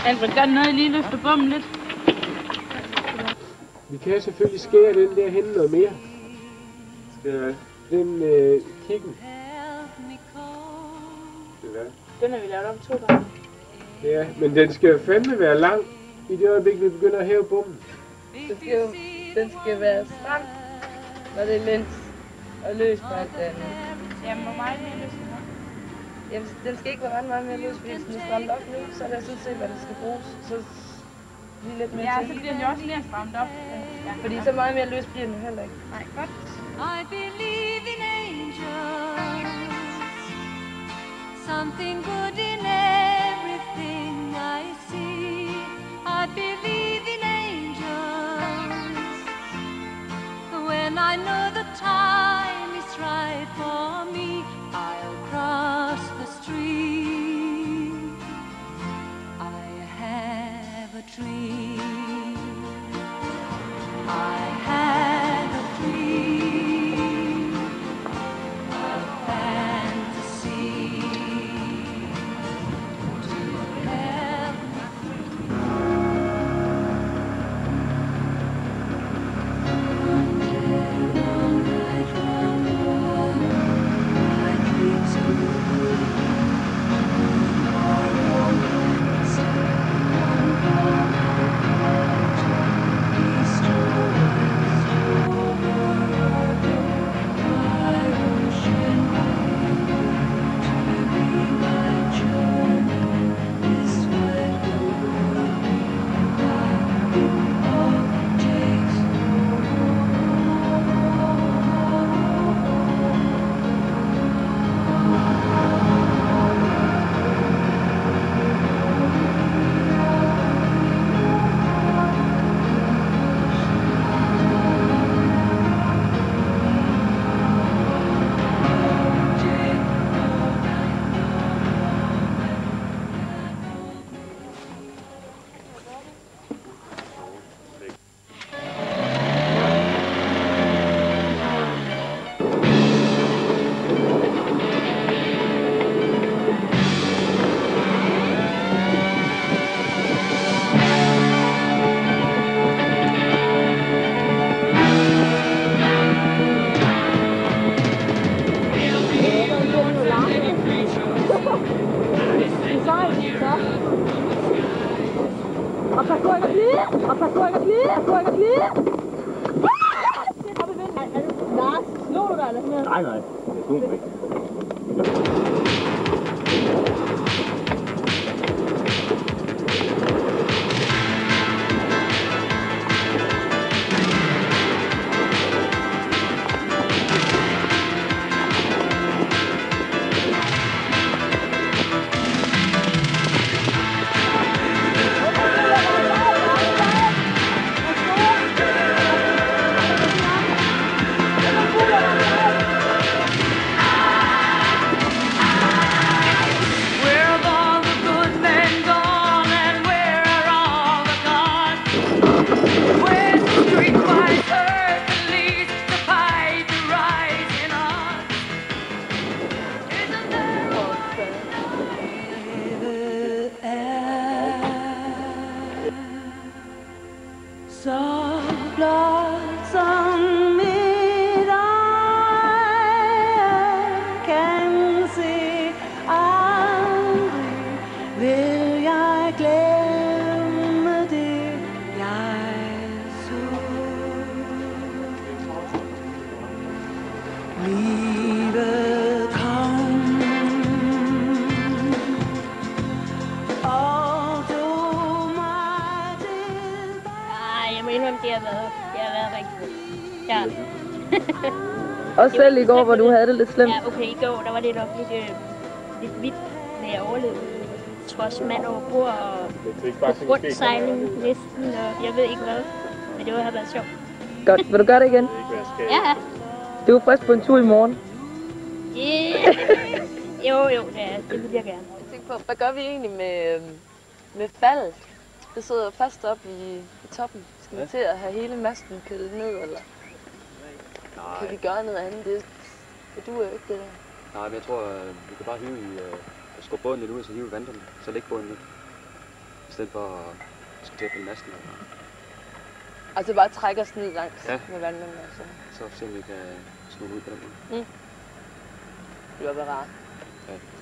Alfred, gør noget, lige løfter bommen lidt. Vi kan selvfølgelig skære den der hen noget mere. Skal den kiggen. Den har vi lavet om 2 gange. Ja, men den skal fandme være lang i det øjeblik, vi begynder at hæve bommen. Den skal være stram, når det er læns og løs på alt andet. Jamen, hvor meget er det? Jamen, den skal ikke være ret meget mere løs, fordi hvis den er stramt op nu, så er der sådan set, hvad der skal bruges. Så lige lidt mere til. Ja, så bliver den jo også mere stramt op. Ja. Fordi så meget mere løs bliver den heller ikke. Nej, godt. I believe in angels, something good in everything I see. I believe in angels, when I know the time is right for me, I'll cross the street. I have a dream, I have a dream, a fantasy to help Nej, nej. Det er ikke. Også selv i går, hvor du havde det lidt slemt. Ja, okay, i går, der var det nok lidt vildt med at overleve. Trods mand over bord og rundsejling næsten, og jeg ved ikke hvad. Men det har været sjovt. Godt, vil du gøre det igen? Ja. Du er frisk på en tur i morgen. Jo, det vil jeg gerne. Jeg tænker på, hvad gør vi egentlig med faldet? Det sidder fast op i toppen. Skal vi til at have hele masten kølet ned, eller? Nej. Kan vi gøre noget andet? Det duer jo ikke, det der. Nej, men jeg tror, vi kan bare hive skubbe båden lidt ud, så hive vandrene, så lægge båden lidt. stedet for at skulle til at pille masten. Altså bare trække os ned langs Ja. med vandmanden og så. Så se om vi kan snuppe ud på den måde. Det var bare rart. Ja.